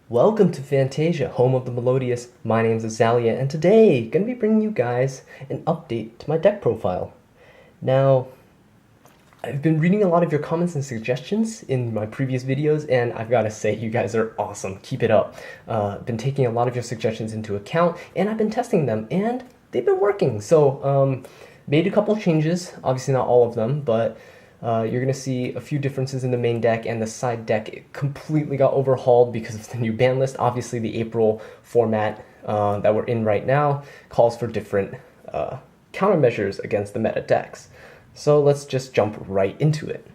Welcome to Fantasia, home of the Melodious. My name's Azallea, and today, gonna be bringing you guys an update to my deck profile. Now, I've been reading a lot of your comments and suggestions in my previous videos, and I've gotta say, you guys are awesome. Keep it up. I've been taking a lot of your suggestions into account, and I've been testing them, and they've been working. So, made a couple changes, obviously not all of them, but you're going to see a few differences in the main deck, and the side deck completely got overhauled because of the new ban list. Obviously, the April format that we're in right now calls for different countermeasures against the meta decks. So let's just jump right into it.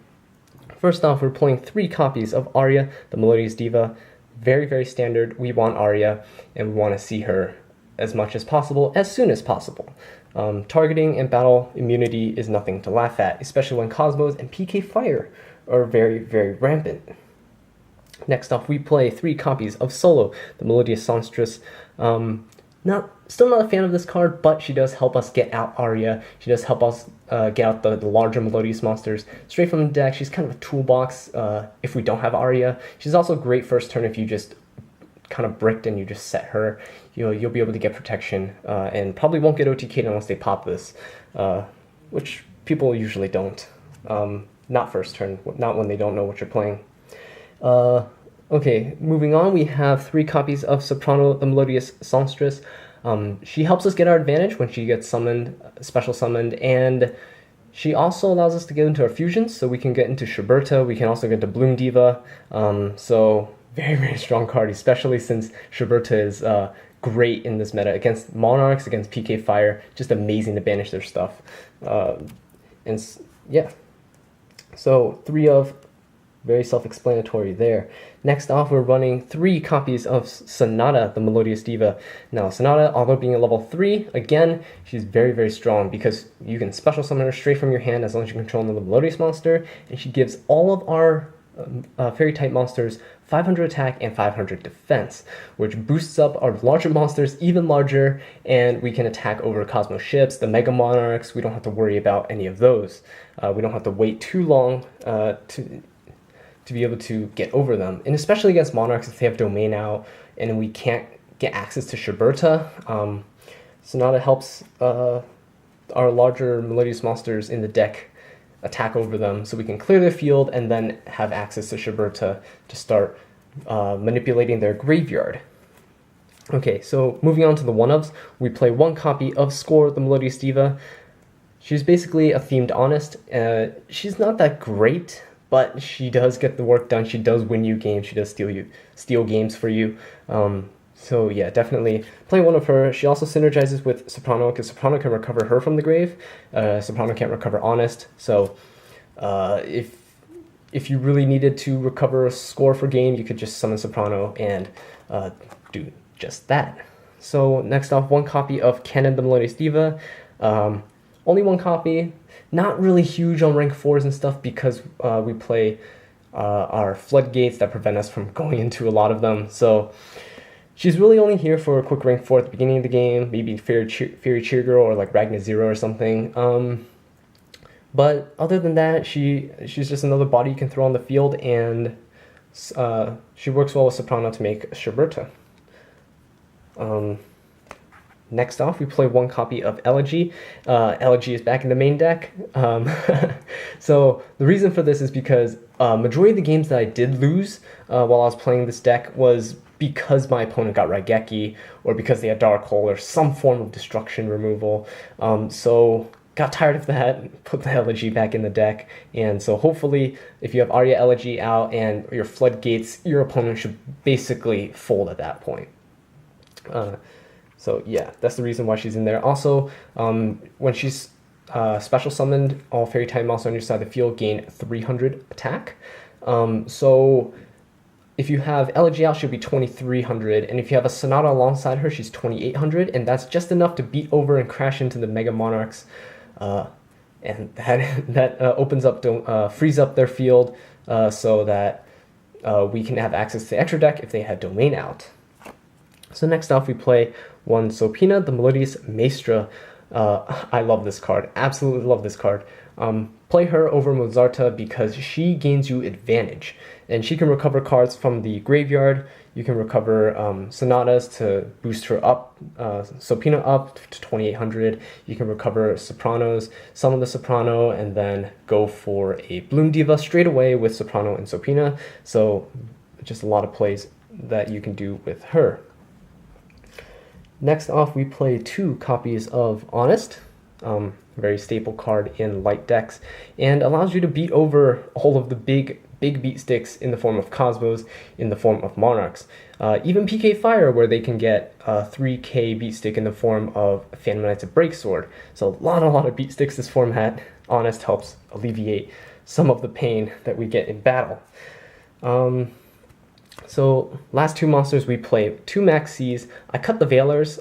First off, we're playing 3 copies of Arya, the Melodious Diva. Very, very standard. We want Arya, and we want to see her as much as possible, as soon as possible. Targeting and battle immunity is nothing to laugh at, especially when Cosmos and PK Fire are very, very rampant. Next off, we play 3 copies of Solo, the Melodious Songstress. Still not a fan of this card, but she does help us get out Arya. She does help us get out the larger Melodious monsters straight from the deck. She's kind of a toolbox if we don't have Arya. She's also great first turn if you just kind of bricked and you just set her. You'll be able to get protection and probably won't get OTK'd unless they pop this, which people usually don't. Not first turn, not when they don't know what you're playing. Okay, moving on, we have 3 copies of Soprano, the Melodious Songstress. She helps us get our advantage when she gets summoned, special summoned, and she also allows us to get into our fusions, so we can get into Sherberta, we can also get into Bloom Diva, so very, very strong card, especially since Sherberta is great in this meta against Monarchs, against PK Fire, just amazing to banish their stuff. Yeah, so 3 of, very self-explanatory there. Next off, we're running 3 copies of Sonata, the Melodious Diva. Now, Sonata, although being a level 3, again, she's very, very strong because you can special summon her straight from your hand as long as you control another Melodious monster, and she gives all of our fairy-type monsters 500 attack and 500 defense, which boosts up our larger monsters even larger, and we can attack over Cosmos ships, the Mega Monarchs. We don't have to worry about any of those. We don't have to wait too long to be able to get over them, and especially against Monarchs if they have domain out and we can't get access to Sherberta. Sonata helps our larger Melodious monsters in the deck attack over them so we can clear their field and then have access to Sherberta to start manipulating their graveyard. Okay, so moving on to the 1-ofs, we play 1 copy of Score, the Melodious Diva. She's basically a themed Honest. She's not that great, but she does get the work done. She does win you games. She does steal games for you. So yeah, definitely play 1 of her. She also synergizes with Soprano because Soprano can recover her from the grave. Soprano can't recover Honest. So if you really needed to recover a score for game, you could just summon Soprano and do just that. So next off, 1 copy of Canon, the Melodious Diva. Only 1 copy. Not really huge on rank 4s and stuff because we play our floodgates that prevent us from going into a lot of them. So she's really only here for a quick rank 4 at the beginning of the game, maybe Fairy Cheer Girl or like Ragna Zero or something. But other than that, she's just another body you can throw on the field, and she works well with Soprano to make Sherberta. Next off, we play 1 copy of Elegy. Elegy is back in the main deck. So the reason for this is because majority of the games that I did lose while I was playing this deck was because my opponent got Raigeki, or because they had Dark Hole, or some form of destruction removal. So got tired of that, put the Elegy back in the deck, and so hopefully if you have Arya Elegy out and your Floodgates, your opponent should basically fold at that point. So yeah, that's the reason why she's in there. Also, when she's special summoned, all fairy type monsters on your side of the field gain 300 attack. So if you have Elegy out, she'll be 2300, and if you have a Sonata alongside her, she's 2800, and that's just enough to beat over and crash into the Mega Monarchs. And that opens up, frees up their field so that we can have access to the extra deck if they had domain out. So next off, we play 1 Sopina, the Melodious Maestra. I love this card. Absolutely love this card. play her over Mozarta because she gains you advantage, and she can recover cards from the graveyard. You can recover Sonatas to boost her up, Sopina up to 2800. You can recover Sopranos, summon the Soprano, and then go for a Bloom Diva straight away with Soprano and Sopina. So just a lot of plays that you can do with her. Next off, we play 2 copies of Honest, very staple card in light decks, and allows you to beat over all of the big beat sticks in the form of Cosmos, in the form of Monarchs. Even PK Fire, where they can get a 3k beat stick in the form of Phantom Knights of Breaksword. So a lot of beat sticks this format. Honest helps alleviate some of the pain that we get in battle. So last 2 monsters we play 2 Max Cs. I cut the Veilers,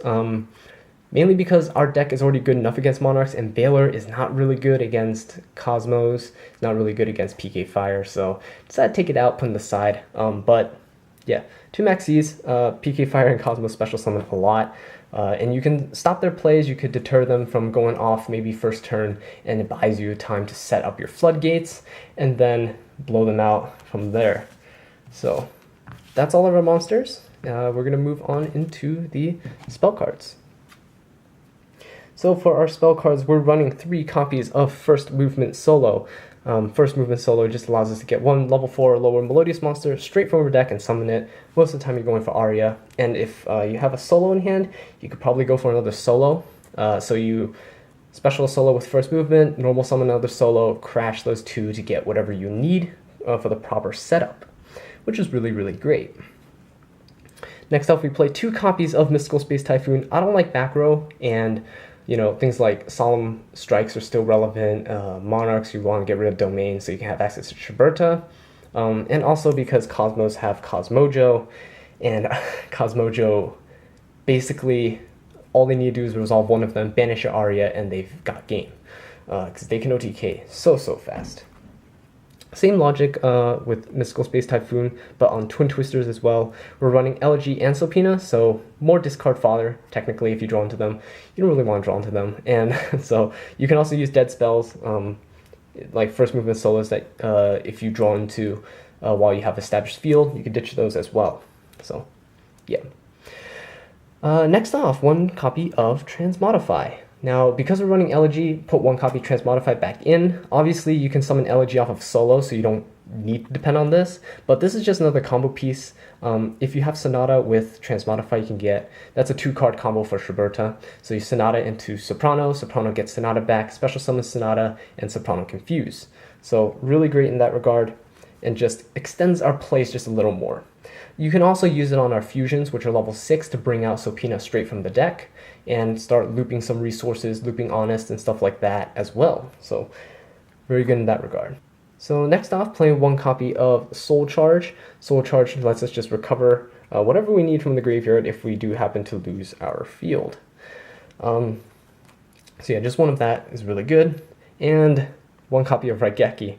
mainly because our deck is already good enough against Monarchs, and Veiler is not really good against Cosmos, not really good against PK Fire, so decided to take it out, put it aside. But yeah, 2 Max Cs, PK Fire and Cosmos special summon a lot, and you can stop their plays. You could deter them from going off maybe first turn, and it buys you time to set up your floodgates, and then blow them out from there. So that's all of our monsters. We're going to move on into the spell cards. So for our spell cards, we're running 3 copies of First Movement Solo. First Movement Solo just allows us to get 1 level 4 or lower Melodious monster straight from our deck and summon it. Most of the time you're going for Aria. And if you have a solo in hand, you could probably go for another solo. So you special solo with First Movement, normal summon another solo, crash those 2 to get whatever you need for the proper setup, which is really, really great. Next up, we play 2 copies of Mystical Space Typhoon. I don't like back row, and things like Solemn Strikes are still relevant. Monarchs, you want to get rid of Domain so you can have access to Shiberta. And also because Cosmos have Cosmojo, and Cosmojo, basically, all they need to do is resolve one of them, banish your Aria, and they've got game. Because they can OTK so fast. Same logic with Mystical Space Typhoon, but on Twin Twisters as well. We're running Elegy and Sopina, so more discard fodder, technically, if you draw into them. You don't really want to draw into them. And so you can also use dead spells, like First Movement solos that if you draw into while you have established field, you can ditch those as well. So, yeah. Next off, 1 copy of Transmodify. Now, because we're running Elegy, put 1 copy Transmodify back in. Obviously, you can summon Elegy off of solo, so you don't need to depend on this, but this is just another combo piece. If you have Sonata with Transmodify, you can get, that's a 2-card combo for Shiberta. So you Sonata into Soprano, Soprano gets Sonata back, special summon Sonata, and Soprano Confuse. So really great in that regard, and just extends our plays just a little more. You can also use it on our fusions, which are level 6, to bring out Sopina straight from the deck and start looping some resources, looping Honest and stuff like that as well. So very good in that regard. So next off, playing 1 copy of Soul Charge. Soul Charge lets us just recover whatever we need from the graveyard if we do happen to lose our field. So yeah, just 1 of that is really good. And 1 copy of Raigeki,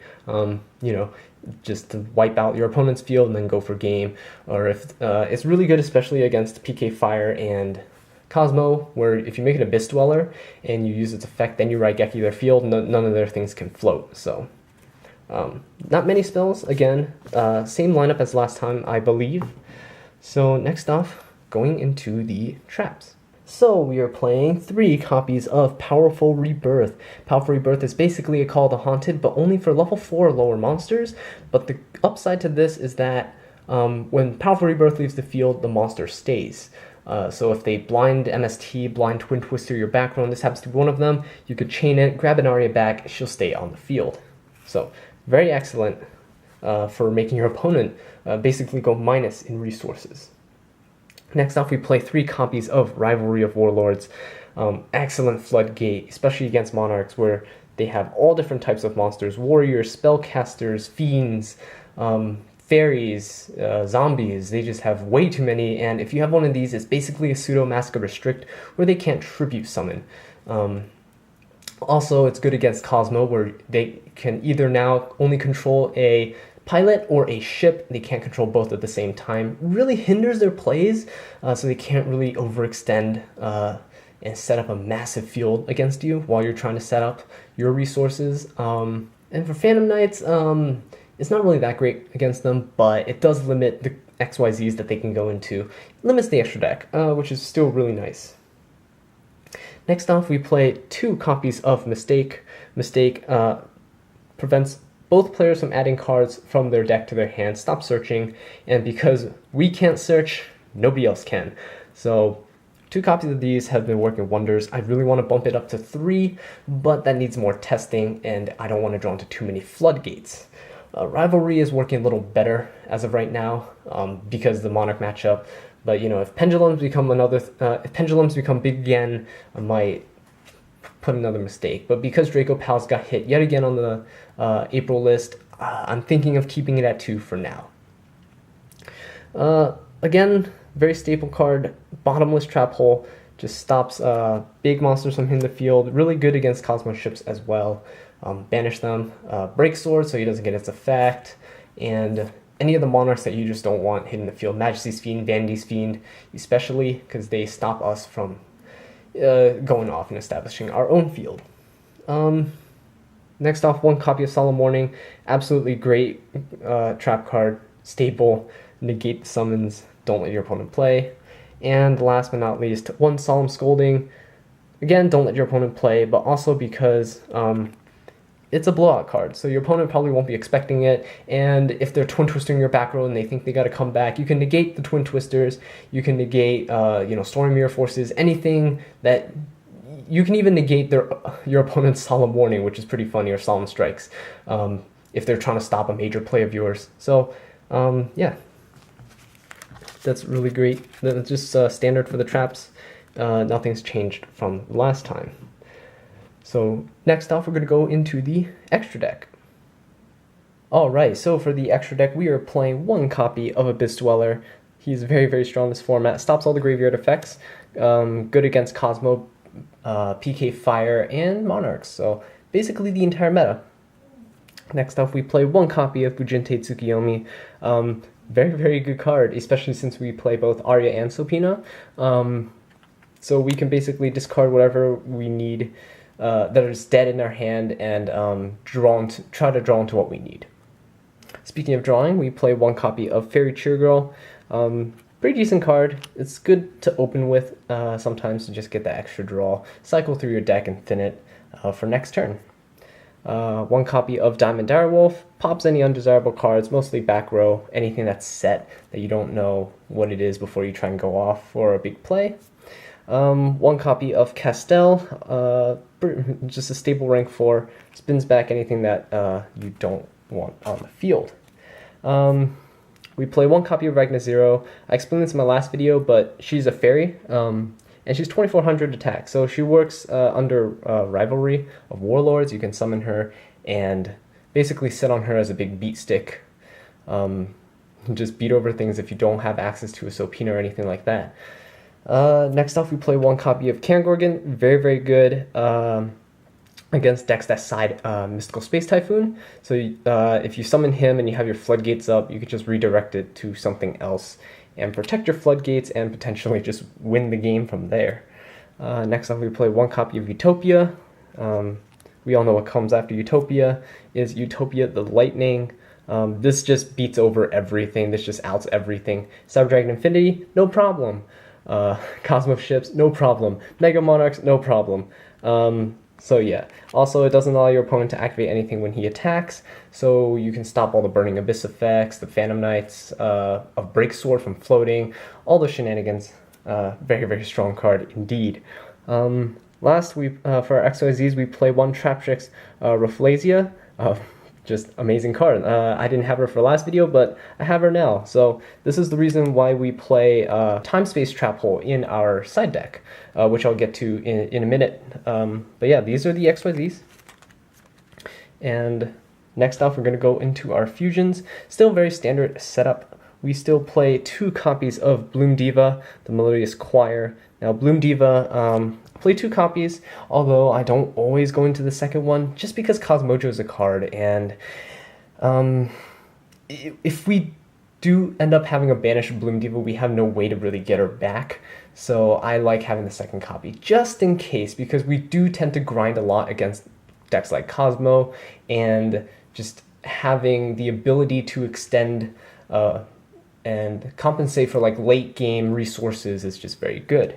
just to wipe out your opponent's field and then go for game. Or if it's really good, especially against PK Fire and Cosmo, where if you make an Abyss Dweller and you use its effect, then you Raigeki their field, none of their things can float. So not many spells, again, same lineup as last time, I believe. So next off, going into the traps. So we are playing 3 copies of Powerful Rebirth. Powerful Rebirth is basically a Call of the Haunted, but only for level 4 or lower monsters. But the upside to this is that when Powerful Rebirth leaves the field, the monster stays. So if they blind MST, blind Twin Twister your back row, and this happens to be one of them, you could chain it, grab an Aria back, she'll stay on the field. So very excellent for making your opponent basically go minus in resources. Next off, we play 3 copies of Rivalry of Warlords. Excellent floodgate, especially against Monarchs, where they have all different types of monsters: warriors, spellcasters, fiends, fairies, zombies. They just have way too many, and if you have one of these, it's basically a pseudo Mask Restrict, where they can't tribute summon. Also, it's good against Cosmo, where they can either now only control a pilot or a ship. They can't control both at the same time. Really hinders their plays, so they can't really overextend and set up a massive field against you while you're trying to set up your resources. And for Phantom Knights, it's not really that great against them, but it does limit the XYZs that they can go into. It limits the extra deck, which is still really nice. Next off, we play 2 copies of Mistake. Mistake prevents both players from adding cards from their deck to their hand. Stop searching, and because we can't search, nobody else can. So 2 copies of these have been working wonders. I really want to bump it up to 3, but that needs more testing, and I don't want to draw into too many floodgates. Rivalry is working a little better as of right now because of the Monarch matchup. But if pendulums become if pendulums become big again, I might put another Mistake. But because Draco Pals got hit yet again on the April list, I'm thinking of keeping it at 2 for now. Again, very staple card, Bottomless Trap Hole. Just stops big monsters from hitting the field. Really good against Cosmo ships as well. Banish them. Break Sword so he doesn't get its effect. And any of the monarchs that you just don't want hitting the field. Majesty's Fiend, Vanity's Fiend, especially because they stop us from going off and establishing our own field. Next off, 1 copy of Solemn Warning. Absolutely great trap card. Staple. Negate the summons. Don't let your opponent play. And last but not least, 1 Solemn Scolding. Again, don't let your opponent play, but also because it's a blowout card, so your opponent probably won't be expecting it, and if they're Twin Twisting your back row and they think they gotta come back, you can negate the Twin Twisters, you can negate Stormy Mirror Forces, anything that... You can even negate your opponent's Solemn Warning, which is pretty funny, or Solemn Strikes, if they're trying to stop a major play of yours. So, yeah. That's really great. That's just standard for the traps. Nothing's changed from last time. So next off, we're going to go into the extra deck. Alright, so for the extra deck, we are playing 1 copy of Abyss Dweller. He's very, very strong in this format. Stops all the graveyard effects. Good against Cosmo, PK Fire, and Monarchs. So basically the entire meta. Next off, we play 1 copy of Fujinte Tsukiyomi. Very, very good card, especially since we play both Arya and Sopina. So we can basically discard whatever we need that is dead in our hand and try to draw into what we need. Speaking of drawing, we play 1 copy of Fairy Cheer Girl. Pretty decent card. It's good to open with sometimes to just get that extra draw. Cycle through your deck and thin it for next turn. 1 copy of Diamond Direwolf. Pops any undesirable cards, mostly back row, anything that's set that you don't know what it is before you try and go off for a big play. 1 copy of Castell, just a staple rank 4, spins back anything that you don't want on the field. We play 1 copy of Ragna Zero. I explained this in my last video, but she's a fairy, and she's 2400 attack, so she works under Rivalry of Warlords. You can summon her and basically sit on her as a big beat stick. Just beat over things if you don't have access to a Sopina or anything like that. Next off, we play 1 copy of Kangorgan. Very, very good against decks that side Mystical Space Typhoon. So if you summon him and you have your floodgates up, you could just redirect it to something else and protect your floodgates and potentially just win the game from there. Next off, we play 1 copy of Utopia. We all know what comes after Utopia is Utopia the Lightning. This just beats over everything. This just outs everything. Cyber Dragon Infinity, no problem. Cosmo Ships, no problem. Mega Monarchs, no problem. So yeah. Also, it doesn't allow your opponent to activate anything when he attacks, so you can stop all the Burning Abyss effects, the Phantom Knights, a Break Sword from floating, all the shenanigans. Very, very strong card indeed. Last, for our XYZs, we play 1 Traptrix Rafflesia. Just amazing card. I didn't have her for the last video, but I have her now. So this is the reason why we play Time Space Trap Hole in our side deck, which I'll get to in a minute. But yeah, these are the XYZs. And next off, we're going to go into our fusions. Still very standard setup. We still play 2 copies of Bloom Diva, the Melodious Choir. Now, Bloom Diva, play 2 copies, although I don't always go into the second one, just because Cosmojo is a card, and if we do end up having a banished Bloom Diva, we have no way to really get her back, so I like having the second copy, just in case, because we do tend to grind a lot against decks like Cosmo, and just having the ability to extend and compensate for like late game resources is just very good.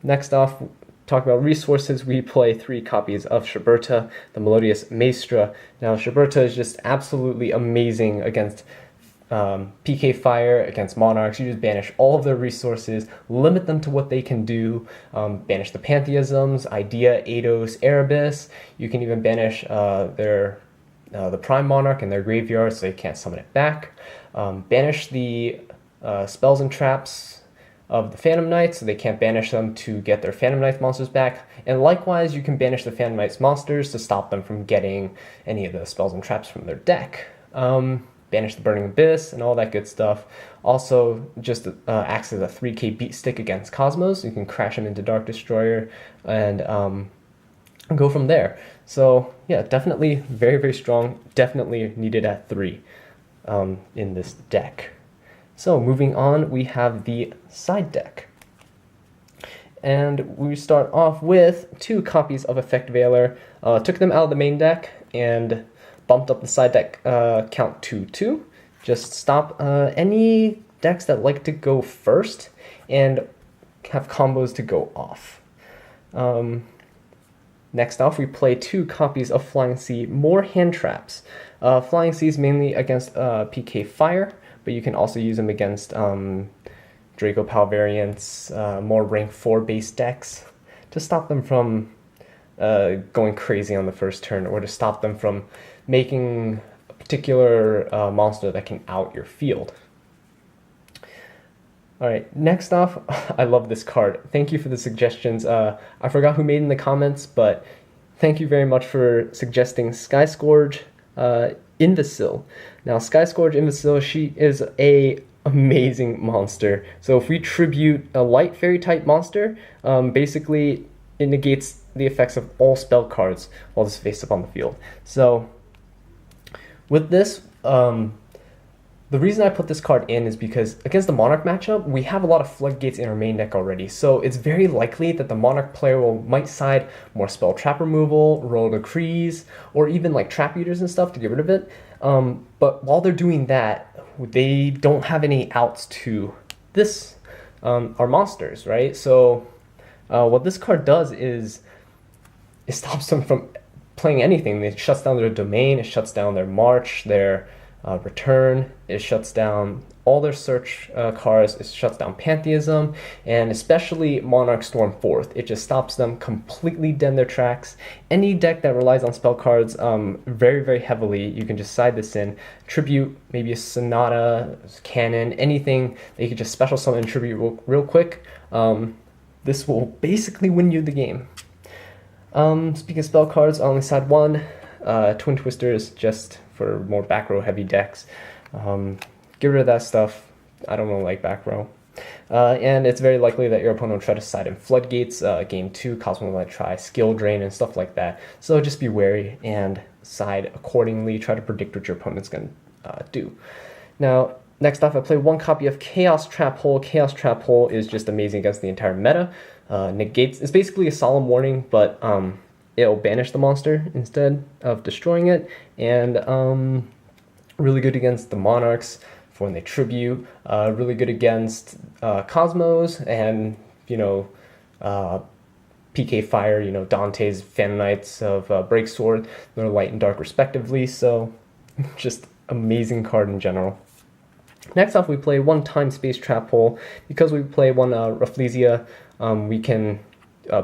Next off, talk about resources. We play 3 copies of Shiberta, the Melodious Maestra. Now Shiberta is just absolutely amazing against PK Fire, against Monarchs. You just banish all of their resources, limit them to what they can do, banish the Pantheisms, Idea, Eidos, Erebus. You can even banish the Prime Monarch in their graveyard so they can't summon it back. Banish the spells and traps of the Phantom Knights so they can't banish them to get their Phantom Knights monsters back. And likewise, you can banish the Phantom Knights monsters to stop them from getting any of the spells and traps from their deck. Banish the Burning Abyss and all that good stuff. Also, just acts as a 3k beat stick against Cosmos. You can crash him into Dark Destroyer and go from there. So yeah, definitely very, very strong. Definitely needed at 3 in this deck. So moving on, we have the side deck. And we start off with 2 copies of Effect Veiler. Took them out of the main deck and bumped up the side deck count to 2. Just stop any decks that like to go first and have combos to go off. Next off, we play 2 copies of Flying Sea, more hand traps. Flying Sea is mainly against PK Fire, but you can also use them against Draco Pal variants, more rank 4 base decks, to stop them from going crazy on the first turn, or to stop them from making a particular monster that can out your field. Alright, next off, I love this card. Thank you for the suggestions. I forgot who made in the comments, but thank you very much for suggesting Sky Scourge Invisil. Now, Sky Scourge Invisil, she is a amazing monster. So if we tribute a light fairy type monster, basically it negates the effects of all spell cards while this is face up on the field. So with this, the reason I put this card in is because against the Monarch matchup, we have a lot of floodgates in our main deck already. So it's very likely that the Monarch player might side more spell trap removal, royal decrees, or even like trap eaters and stuff to get rid of it. But while they're doing that, they don't have any outs to this, our monsters, right? So what this card does is it stops them from playing anything. It shuts down their domain, it shuts down their march, their return, it shuts down all their search cards, it shuts down Pantheism, and especially Monarch Storm 4th. It just stops them completely dead in their tracks. Any deck that relies on spell cards very, very heavily, you can just side this in. Tribute, maybe a Sonata, Cannon, anything that you can just special summon and tribute real quick. This will basically win you the game. Speaking of spell cards, I only side 1. Twin Twisters, just for more back row heavy decks. Get rid of that stuff. I don't really like back row. And it's very likely that your opponent will try to side in Floodgates, game 2, Cosmo might try Skill Drain and stuff like that. So just be wary and side accordingly. Try to predict what your opponent's going to do. Now, next off, I play 1 copy of Chaos Trap Hole. Chaos Trap Hole is just amazing against the entire meta. Negates, it's basically a Solemn Warning, but it'll banish the monster instead of destroying it, and really good against the Monarchs for when they tribute, really good against Cosmos, and, PK Fire, Dante's Phantom Knights of Breaksword, they're light and dark respectively, so just amazing card in general. Next off, we play 1 Time Space Trap Hole. Because we play 1 Rafflesia, we can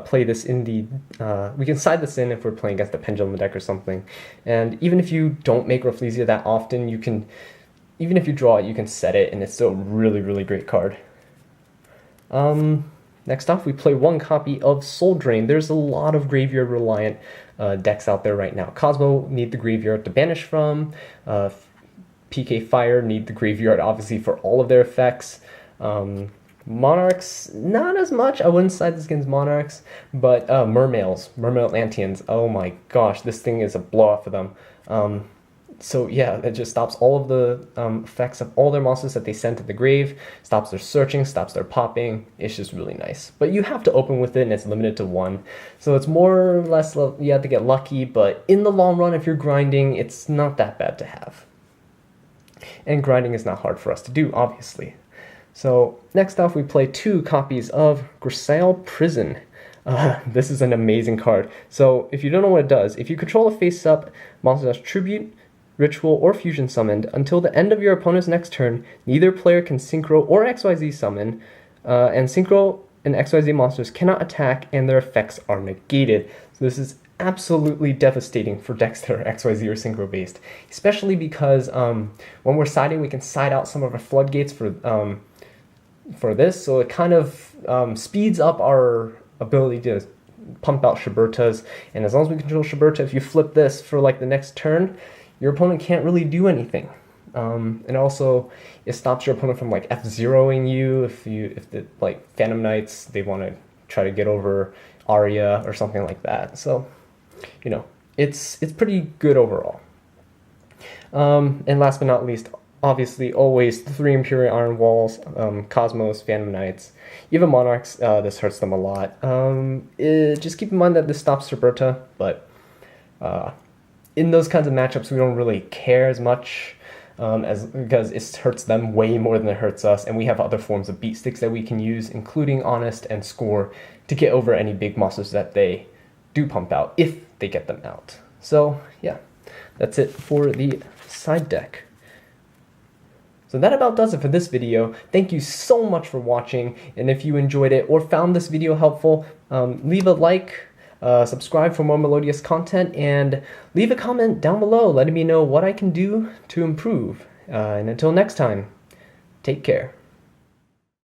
play this in the, we can side this in if we're playing against the Pendulum deck or something. And even if you don't make Rafflesia that often, you can, even if you draw it, you can set it, and it's still a really, really great card. Next off, we play 1 copy of Soul Drain. There's a lot of graveyard reliant decks out there right now. Cosmo need the graveyard to banish from. PK Fire need the graveyard, obviously, for all of their effects. Monarchs, not as much. I wouldn't side this against Monarchs, but Mermails, Mermail Atlanteans, oh my gosh, this thing is a blowout for them. So yeah, it just stops all of the effects of all their monsters that they send to the grave, stops their searching, stops their popping. It's just really nice. But you have to open with it, and it's limited to 1. So it's more or less, you have to get lucky, but in the long run, if you're grinding, it's not that bad to have. And grinding is not hard for us to do, obviously. So next off, we play 2 copies of Grisaille Prison. This is an amazing card. So if you don't know what it does, if you control a face-up monster that's tribute, ritual, or fusion summoned, until the end of your opponent's next turn, neither player can synchro or XYZ summon, and synchro and XYZ monsters cannot attack and their effects are negated. So this is absolutely devastating for decks that are XYZ or synchro based, especially because when we're siding, we can side out some of our floodgates for this, so it kind of speeds up our ability to pump out Shibertas, and as long as we control Shiberta, if you flip this for like the next turn, your opponent can't really do anything. And also, it stops your opponent from like F-zeroing you if the like Phantom Knights, they want to try to get over Arya or something like that. So, you know, it's pretty good overall. And last but not least, obviously, always the 3 Imperial Iron Walls, Cosmos, Phantom Knights, even Monarchs. This hurts them a lot. Just keep in mind that this stops Shiberta, but in those kinds of matchups, we don't really care as much because it hurts them way more than it hurts us, and we have other forms of beat sticks that we can use, including Honest and Score, to get over any big monsters that they do pump out, if they get them out. So, yeah, that's it for the side deck. So that about does it for this video. Thank you so much for watching, and if you enjoyed it or found this video helpful, leave a like, subscribe for more Melodious content, and leave a comment down below letting me know what I can do to improve. And until next time, take care.